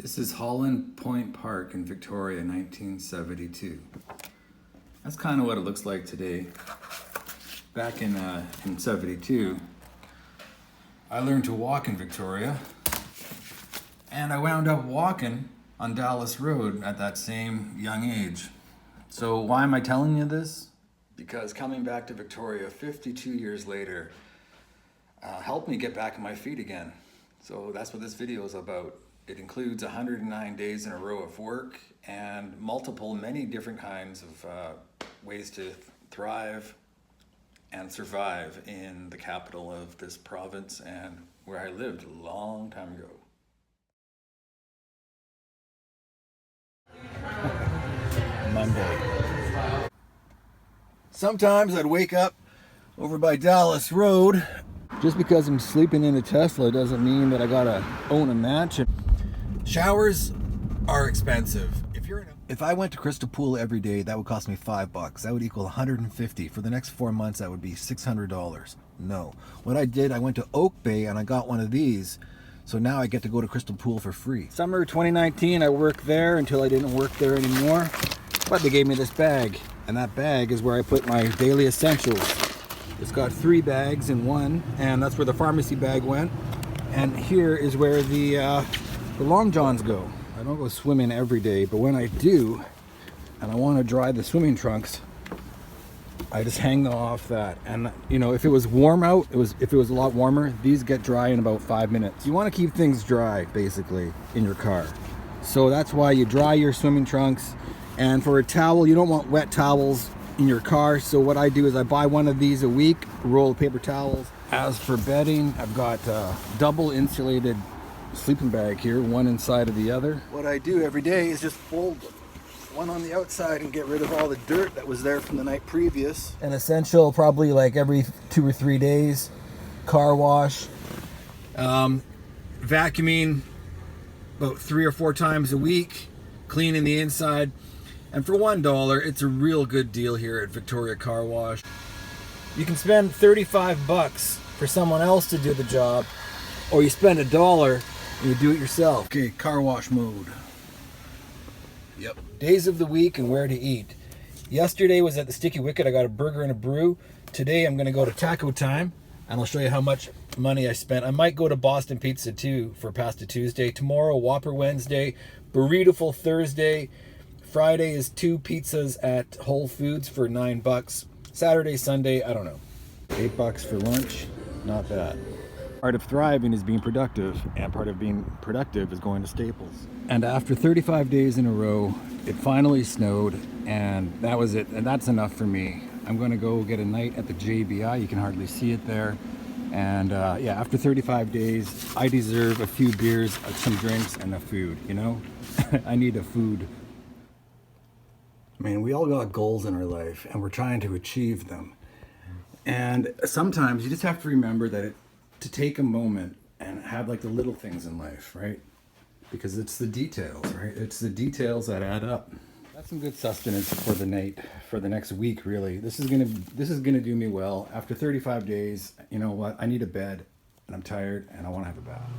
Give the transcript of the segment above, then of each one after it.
This is Holland Point Park in Victoria, 1972. That's kind of what it looks like today. Back in 72, I learned to walk in Victoria, and I wound up walking on Dallas Road at that same young age. So why am I telling you this? Because coming back to Victoria 52 years later helped me get back on my feet again. So that's what this video is about. It includes 109 days in a row of work and many different kinds of ways to thrive and survive in the capital of this province and where I lived a long time ago. Monday. Sometimes I'd wake up over by Dallas Road. Just because I'm sleeping in a Tesla doesn't mean that I gotta own a mansion. Showers are expensive. If I went to Crystal Pool every day, that would cost me $5. That would equal $150. For the next 4 months, that would be $600. No. What I did, I went to Oak Bay and I got one of these. So now I get to go to Crystal Pool for free. Summer 2019, I worked there until I didn't work there anymore. But they gave me this bag, and that bag is where I put my daily essentials. It's got 3 bags in one, and that's where the pharmacy bag went. And here is where the long johns go. I don't go swimming every day, but when I do, and I want to dry the swimming trunks, I just hang them off that. And you know, if it was warm out, if it was a lot warmer, these get dry in about 5 minutes. You want to keep things dry, basically, in your car. So that's why you dry your swimming trunks. And for a towel, you don't want wet towels in your car. So what I do is I buy one of these a week, roll of paper towels. As for bedding, I've got a double insulated sleeping bag here, one inside of the other. What I do every day is just fold one on the outside and get rid of all the dirt that was there from the night previous. An essential probably like every 2 or 3 days. Car wash. Vacuuming about 3 or 4 times a week. Cleaning the inside. And for $1, it's a real good deal here at Victoria Car Wash. You can spend $35 for someone else to do the job, or you spend $1 and you do it yourself. Okay, car wash mode. Yep. Days of the week and where to eat. Yesterday was at the Sticky Wicket. I got a burger and a brew. Today I'm going to go to Taco Time, and I'll show you how much money I spent. I might go to Boston Pizza too for Pasta Tuesday. Tomorrow, Whopper Wednesday, Burritoville Thursday. Friday is 2 pizzas at Whole Foods for $9. Saturday, Sunday, I don't know. $8 for lunch, not bad. Part of thriving is being productive, and part of being productive is going to Staples. And after 35 days in a row, it finally snowed, and that was it. And that's enough for me. I'm going to go get a night at the JBI. You can hardly see it there. And yeah, after 35 days, I deserve a few beers, some drinks, and a food, you know? I need a food. I mean, we all got goals in our life, and we're trying to achieve them. And sometimes you just have to remember that to take a moment and have like the little things in life, right? Because it's the details, right? It's the details that add up. That's some good sustenance for the night, for the next week, really. This is gonna do me well. After 35 days, you know what? I need a bed, and I'm tired, and I want to have a bath.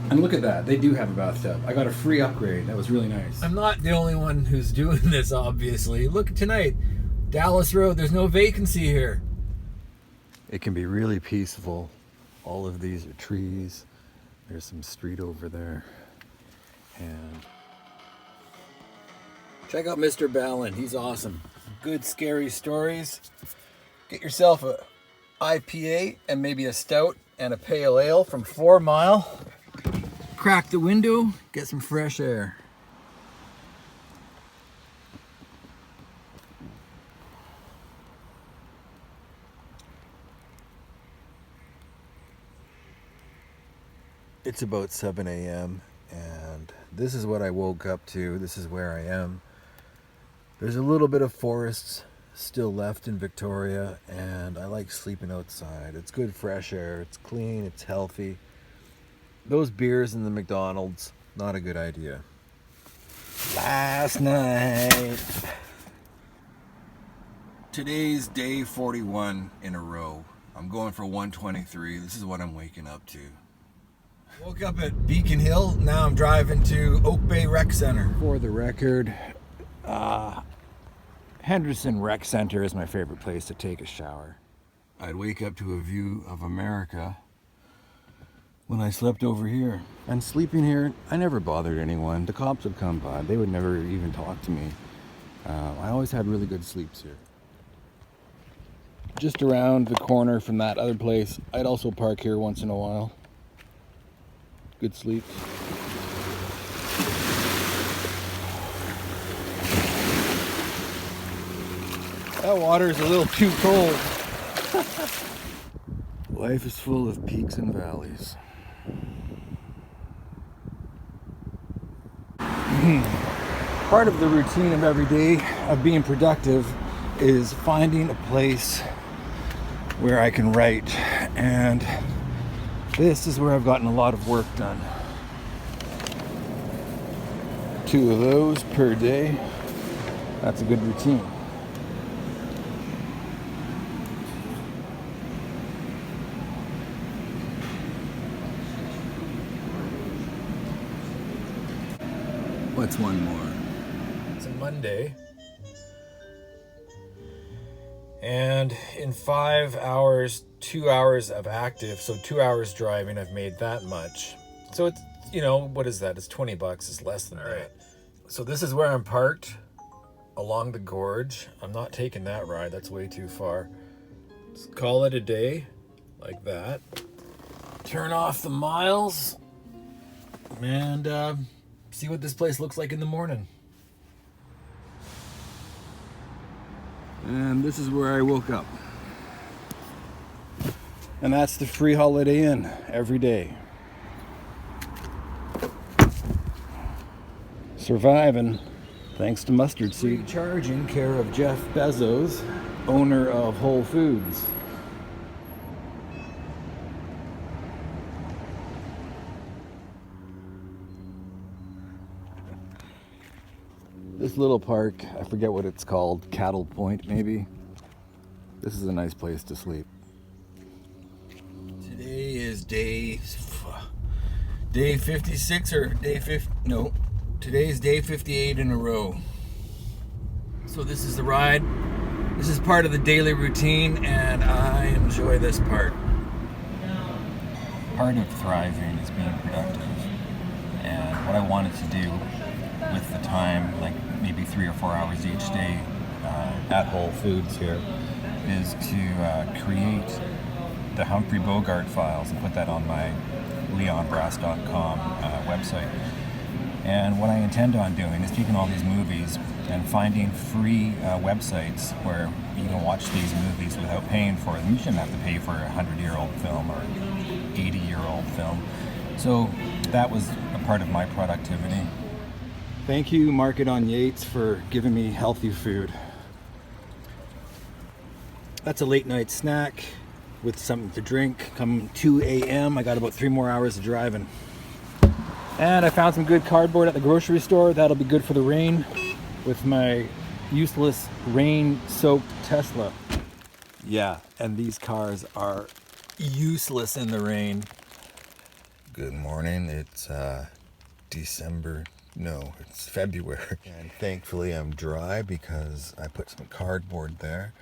And look at that, they do have a bathtub. I got a free upgrade. That was really nice. I'm not the only one who's doing this, obviously. Look tonight, Dallas Road. There's no vacancy here. It can be really peaceful. All of these are trees. There's some street over there. And check out Mr. Ballin. He's awesome. Good scary stories. Get yourself a IPA and maybe a stout and a pale ale from 4 Mile. Crack the window, get some fresh air. It's about 7 a.m. and this is what I woke up to. This is where I am. There's a little bit of forests still left in Victoria, and I like sleeping outside. It's good fresh air, it's clean, it's healthy. Those beers in the McDonald's, not a good idea. Last night. Today's day 41 in a row. I'm going for 123. This is what I'm waking up to. Woke up at Beacon Hill. Now I'm driving to Oak Bay Rec Center. For the record, Henderson Rec Center is my favorite place to take a shower. I'd wake up to a view of America when I slept over here. And sleeping here, I never bothered anyone. The cops would come by. They would never even talk to me. I always had really good sleeps here. Just around the corner from that other place, I'd also park here once in a while. Good sleep. That water is a little too cold. Life is full of peaks and valleys. Part of the routine of every day of being productive is finding a place where I can write, and this is where I've gotten a lot of work done. 2 of those per day. That's a good routine. What's one more? It's a Monday. And in 5 hours, 2 hours of active, so 2 hours driving, I've made that much. So it's, you know, what is that? It's $20. It's less than that. So this is where I'm parked along the gorge. I'm not taking that ride. That's way too far. Let's call it a day like that. Turn off the miles and see what this place looks like in the morning. And this is where I woke up. And that's the free Holiday Inn every day. Surviving thanks to mustard seed. Charging care of Jeff Bezos, owner of Whole Foods. This little park, I forget what it's called, Cattle Point maybe. This is a nice place to sleep. Today is day 56 or day 50, no, today's day 58 in a row. So this is the ride. This is part of the daily routine and I enjoy this part. Part of thriving is being productive. And what I wanted to do with the time, like maybe 3 or 4 hours each day at Whole Foods here, is to create the Humphrey Bogart files and put that on my leonbrass.com website. And what I intend on doing is taking all these movies and finding free websites where you can watch these movies without paying for them. You shouldn't have to pay for a 100-year-old film or 80-year-old film. So that was a part of my productivity. Thank you, Market on Yates, for giving me healthy food. That's a late night snack with something to drink. Come 2 a.m., I got about 3 more hours of driving. And I found some good cardboard at the grocery store. That'll be good for the rain with my useless rain-soaked Tesla. Yeah, and these cars are useless in the rain. Good morning, it's it's February. And thankfully I'm dry because I put some cardboard there.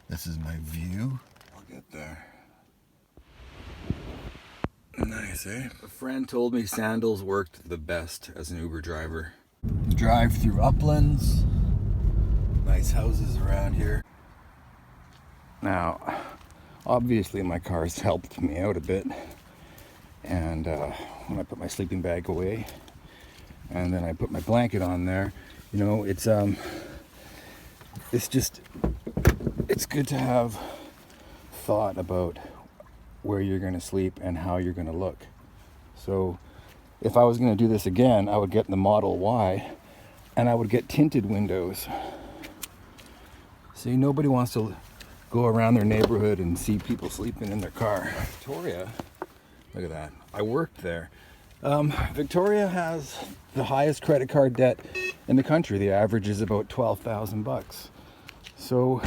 This is my view. I'll get there. Nice, eh? A friend told me sandals worked the best as an Uber driver. Drive through uplands. Nice houses around here. Now, obviously my car's helped me out a bit. And when I put my sleeping bag away, and then I put my blanket on there, you know, it's good to have thought about where you're going to sleep and how you're going to look. So if I was going to do this again, I would get the Model Y and I would get tinted windows. See, nobody wants to go around their neighborhood and see people sleeping in their car. Victoria, look at that. I worked there. Victoria has the highest credit card debt in the country. The average is about $12,000. So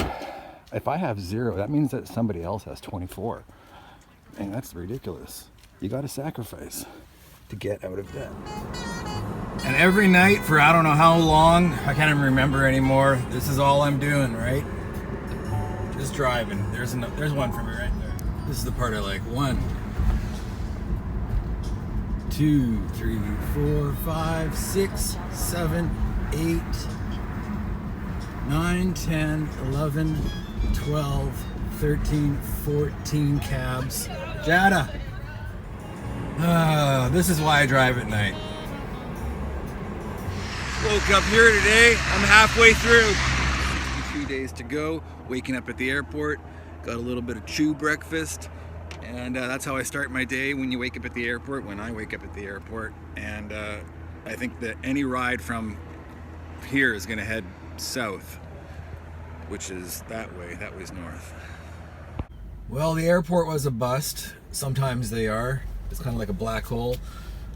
if I have 0, that means that somebody else has 24. And that's ridiculous. You got to sacrifice. to get out of debt. And every night for I don't know how long, I can't even remember anymore, this is all I'm doing, right? Just driving. There's one for me right there. This is the part I like. 1, 2, 3, 4, 5, 6, 7, 8, 9, 10, 11, 12, 13, 14 cabs. Jada! This is why I drive at night. Woke up here today. I'm halfway through. 3 days to go. Waking up at the airport. Got a little bit of chew breakfast. And that's how I start my day when you wake up at the airport, when I wake up at the airport. And I think that any ride from here is going to head south, which is that way's north. Well, the airport was a bust. Sometimes they are. It's kind of like a black hole.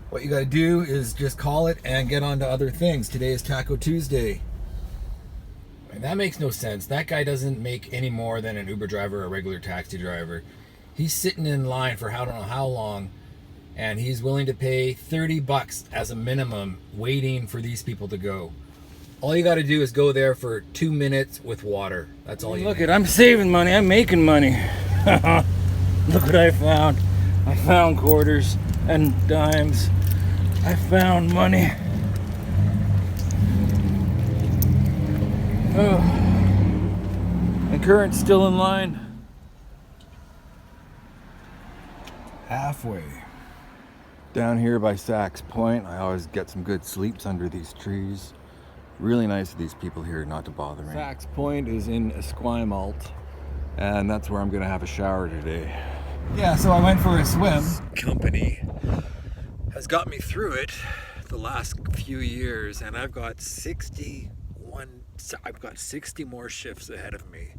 What you got to do is just call it and get on to other things. Today is Taco Tuesday. And that makes no sense. That guy doesn't make any more than an Uber driver or a regular taxi driver. He's sitting in line for I don't know how long, and he's willing to pay $30 as a minimum waiting for these people to go. All you got to do is go there for 2 minutes with water. That's all you need. Look, I'm saving money. I'm making money. Look what I found. I found quarters and dimes. I found money. Oh. And current's still in line. Halfway. Down here by Sachs Point, I always get some good sleeps under these trees. Really nice of these people here not to bother me. Sachs Point is in Esquimalt, and that's where I'm gonna have a shower today. Yeah, so I went for a swim. This company has got me through it the last few years, and I've got 60 more shifts ahead of me.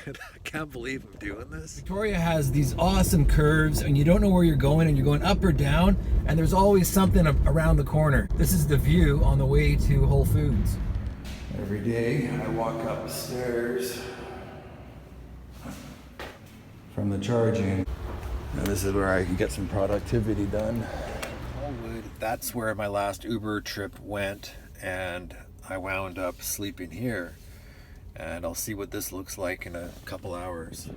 I can't believe I'm doing this. Victoria has these awesome curves, and you don't know where you're going, and you're going up or down, and there's always something around the corner. This is the view on the way to Whole Foods. Every day I walk up stairs from the charging, and this is where I can get some productivity done. That's where my last Uber trip went, and I wound up sleeping here. And I'll see what this looks like in a couple hours.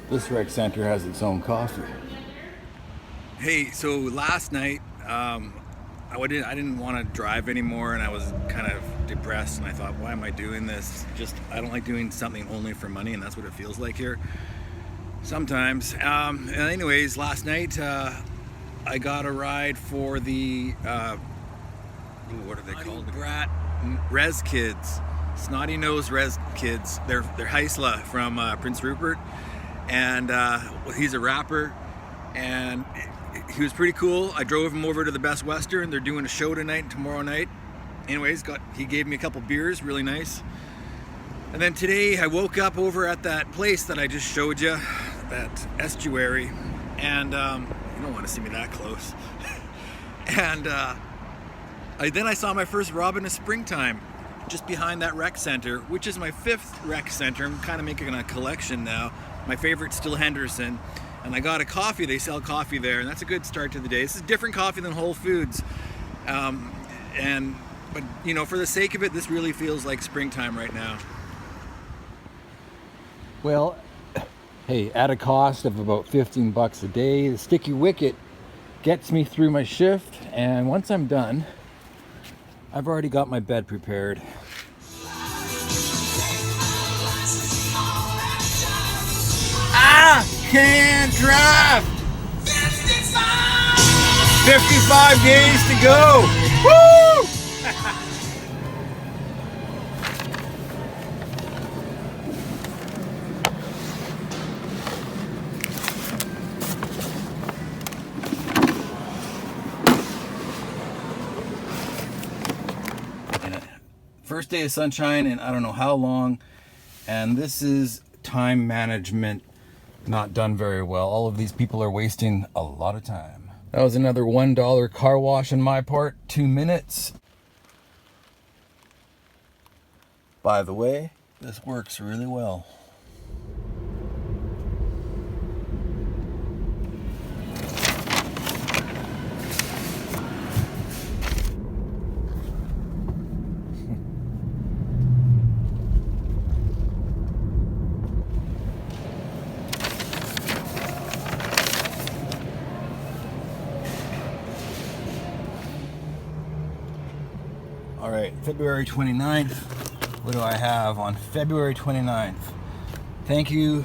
This rec center has its own coffee. Hey, so last night I didn't want to drive anymore, and I was kind of depressed, and I thought, why am I doing this? I don't like doing something only for money, and that's what it feels like here. Sometimes. Anyways, last night I got a ride for the what are they called? Brat Res Kids, Snotty Nose Res Kids. They're Heisla from Prince Rupert, and he's a rapper, and he was pretty cool. I drove him over to the Best Western. They're doing a show tonight and tomorrow night. Anyways, he gave me a couple beers, really nice. And then today I woke up over at that place that I just showed you, that estuary, and you don't want to see me that close. And then I saw my first robin of springtime just behind that rec center, which is my 5th rec center. I'm kind of making a collection now. My favorite's still Henderson. And I got a coffee. They sell coffee there, and that's a good start to the day. This is different coffee than Whole Foods. But you know, for the sake of it, this really feels like springtime right now. Well, hey, at a cost of about $15 a day, the Sticky Wicket gets me through my shift, and once I'm done, I've already got my bed prepared. Can't drive! 55 days to go! Woo! First day of sunshine in I don't know how long, and this is time management not done very well. All of these people are wasting a lot of time. That was another $1 car wash on my part, 2 minutes. By the way, this works really well. All right, February 29th. What do I have on February 29th? Thank you.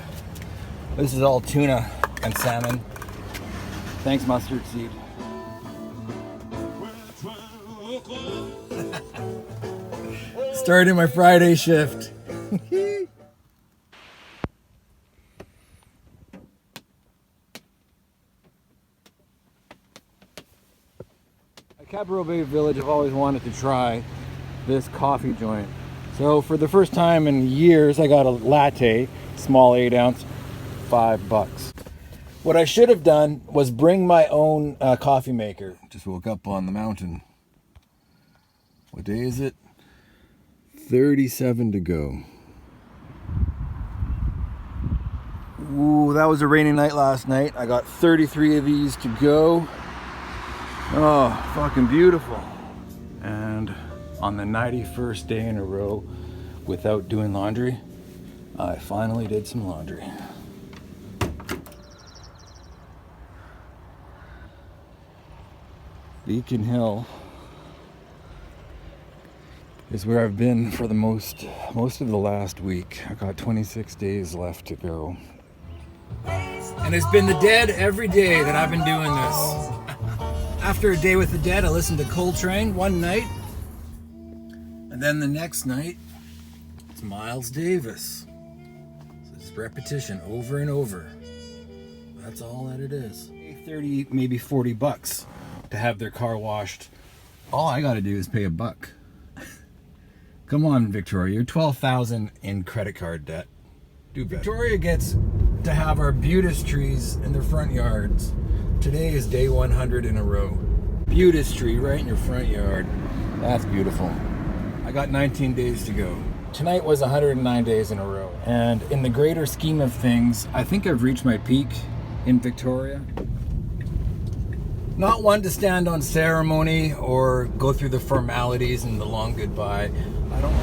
This is all tuna and salmon. Thanks, mustard seed. Starting my Friday shift. At Capital Bay Village, I've always wanted to try this coffee joint. So for the first time in years, I got a latte, small 8 ounce, $5. What I should have done was bring my own coffee maker. Just woke up on the mountain. What day is it? 37 to go. Ooh, that was a rainy night last night. I got 33 of these to go. Oh, fucking beautiful. And on the 91st day in a row without doing laundry, I finally did some laundry. Beacon Hill is where I've been for the most of the last week. I got 26 days left to go. And it's been the Dead every day that I've been doing this. After a day with the Dead, I listened to Coltrane one night. And then the next night, it's Miles Davis. So it's repetition over and over. That's all that it is. 30, maybe $40 to have their car washed. All I gotta do is pay $1. Come on, Victoria, you're $12,000 in credit card debt. Do better. Victoria gets to have our Butis trees in their front yards. Today is day 100 in a row. Butis tree right in your front yard. That's beautiful. I got 19 days to go. Tonight was 109 days in a row. And in the greater scheme of things, I think I've reached my peak in Victoria. Not one to stand on ceremony or go through the formalities and the long goodbye. I don't